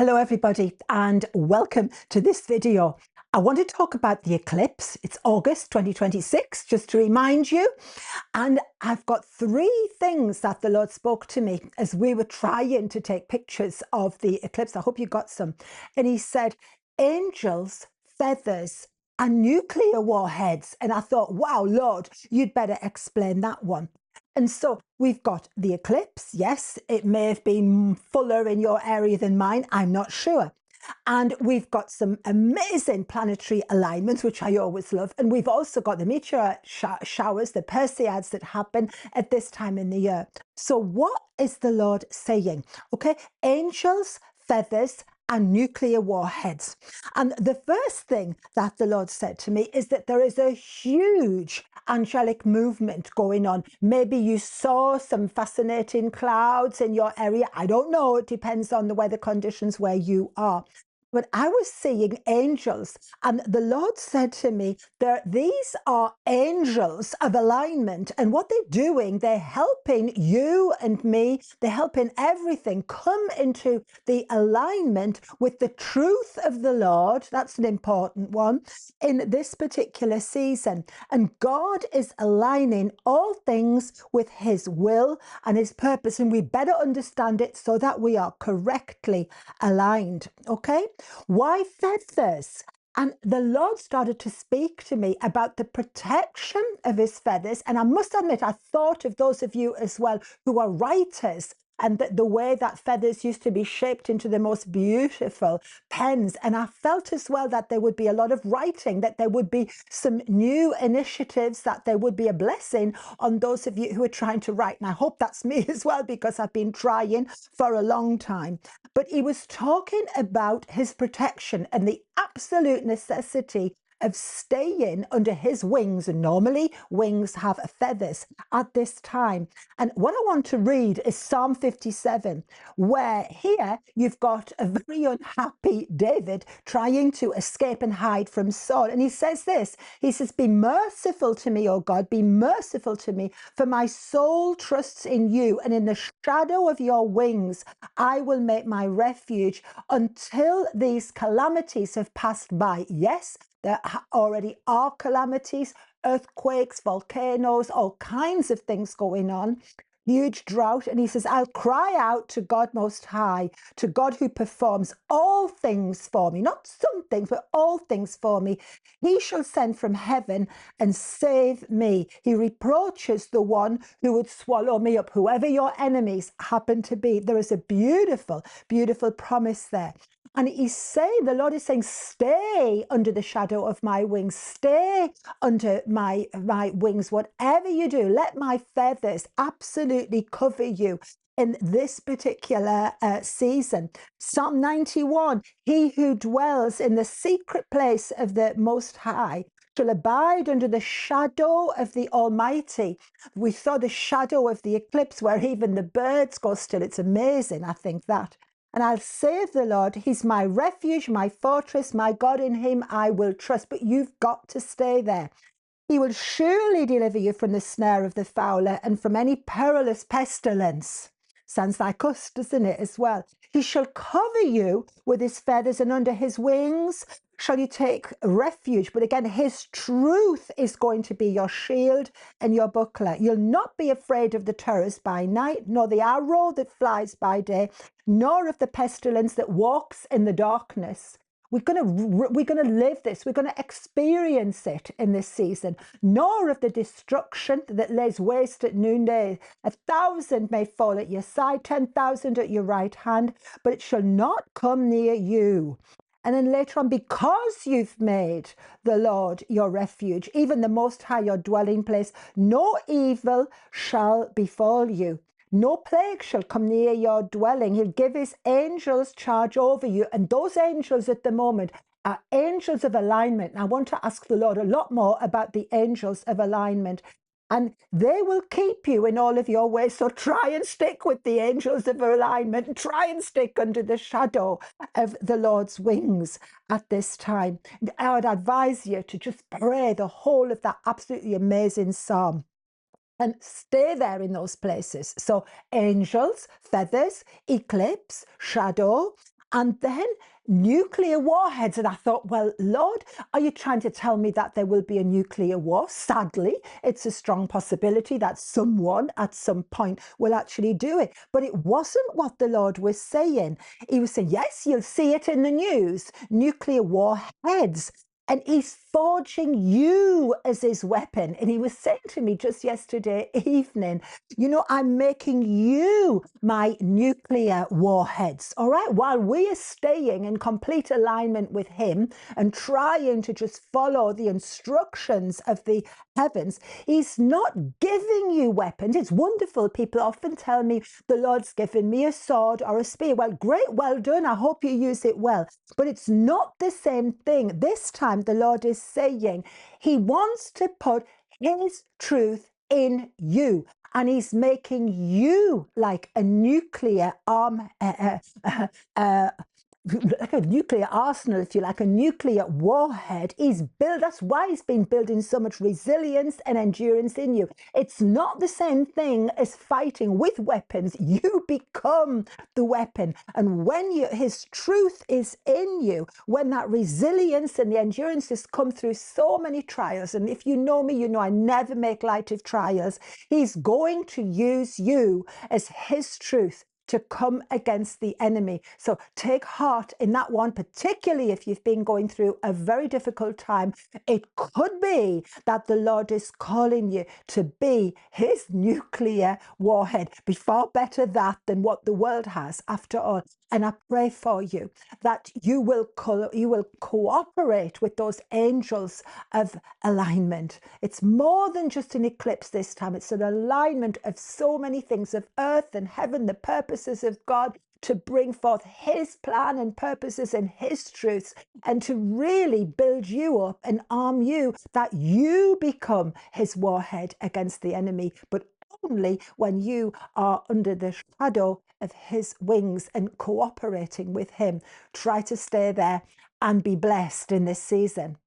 Hello everybody and welcome to this video. I want to talk about the eclipse. It's August 2026, just to remind you. And I've got three things that the Lord spoke to me as we were trying to take pictures of the eclipse. I hope you got some. And he said, angels, feathers, and nuclear warheads. And I thought, wow, Lord, you'd better explain that one. And so we've got the eclipse. Yes, it may have been fuller in your area than mine. I'm not sure. And we've got some amazing planetary alignments, which I always love. And we've also got the meteor showers, the Perseids that happen at this time in the year. So what is the Lord saying? Okay, angels, feathers, and nuclear warheads. And the first thing that the Lord said to me is that there is a huge angelic movement going on. Maybe you saw some fascinating clouds in your area. I don't know. It depends on the weather conditions where you are. But I was seeing angels, and the Lord said to me, these are angels of alignment. And what they're doing, they're helping you and me, they're helping everything come into the alignment with the truth of the Lord. That's an important one in this particular season. And God is aligning all things with his will and his purpose. And we better understand it so that we are correctly aligned. Okay? Why feathers? And the Lord started to speak to me about the protection of his feathers. And I must admit, I thought of those of you as well who are writers, and the way that feathers used to be shaped into the most beautiful pens. And I felt as well that there would be a lot of writing, that there would be some new initiatives, that there would be a blessing on those of you who are trying to write. And I hope that's me as well, because I've been trying for a long time. But he was talking about his protection and the absolute necessity of staying under his wings. And normally wings have feathers at this time. And what I want to read is Psalm 57, where here you've got a very unhappy David trying to escape and hide from Saul. And he says this, he says, be merciful to me, O God, be merciful to me, for my soul trusts in you, and in the shadow of your wings I will make my refuge until these calamities have passed by. Yes, there already are calamities, earthquakes, volcanoes, all kinds of things going on, huge drought. And he says, I'll cry out to God Most High, to God who performs all things for me, not some things, but all things for me. He shall send from heaven and save me. He reproaches the one who would swallow me up, whoever your enemies happen to be. There is a beautiful, beautiful promise there. And he's saying, the Lord is saying, stay under the shadow of my wings, stay under my wings. Whatever you do, let my feathers absolutely cover you in this particular season. Psalm 91, he who dwells in the secret place of the Most High shall abide under the shadow of the Almighty. We saw the shadow of the eclipse where even the birds go still. It's amazing, I think, that. And I'll say of the Lord, he's my refuge, my fortress, my God, in him I will trust. But you've got to stay there. He will surely deliver you from the snare of the fowler and from any perilous pestilence. Sounds like us, doesn't it, as well? He shall cover you with his feathers, and under his wings shall you take refuge. But again, his truth is going to be your shield and your buckler. You'll not be afraid of the terrors by night, nor the arrow that flies by day, nor of the pestilence that walks in the darkness. We're going to live this. We're going to experience it in this season. Nor of the destruction that lays waste at noonday. 1,000 may fall at your side, 10,000 at your right hand, but it shall not come near you. And then later on, because you've made the Lord your refuge, even the Most High your dwelling place, no evil shall befall you. No plague shall come near your dwelling. He'll give his angels charge over you. And those angels at the moment are angels of alignment. And I want to ask the Lord a lot more about the angels of alignment. And they will keep you in all of your ways. So try and stick with the angels of alignment. Try and stick under the shadow of the Lord's wings at this time. I would advise you to just pray the whole of that absolutely amazing psalm and stay there in those places. So angels, feathers, eclipse, shadow, And then nuclear warheads. And I thought, well, Lord, are you trying to tell me that there will be a nuclear war? Sadly, it's a strong possibility that someone at some point will actually do it. But it wasn't what the Lord was saying. He was saying, yes, you'll see it in the news, nuclear warheads. And he's forging you as his weapon. And he was saying to me just yesterday evening, you know, I'm making you my nuclear warheads, all right? While we are staying in complete alignment with him and trying to just follow the instructions of the heavens, he's not giving you weapons. It's wonderful. People often tell me, the Lord's given me a sword or a spear. Well, great, well done. I hope you use it well. But it's not the same thing. This time, the Lord is saying he wants to put his truth in you. And he's making you like a nuclear like a nuclear arsenal, if you like, a nuclear warhead. That's why he's been building so much resilience and endurance in you. It's not the same thing as fighting with weapons. You become the weapon. And when his truth is in you, when that resilience and the endurance has come through so many trials, and if you know me, you know I never make light of trials, he's going to use you as his truth to come against the enemy. So take heart in that one, particularly if you've been going through a very difficult time. It could be that the Lord is calling you to be his nuclear warhead. Be far better that than what the world has, after all. And I pray for you that you will cooperate with those angels of alignment. It's more than just an eclipse this time. It's an alignment of so many things, of earth and heaven, the purposes of God, to bring forth his plan and purposes and his truths, and to really build you up and arm you that you become his warhead against the enemy. But only when you are under the shadow of his wings and cooperating with him. Try to stay there and be blessed in this season.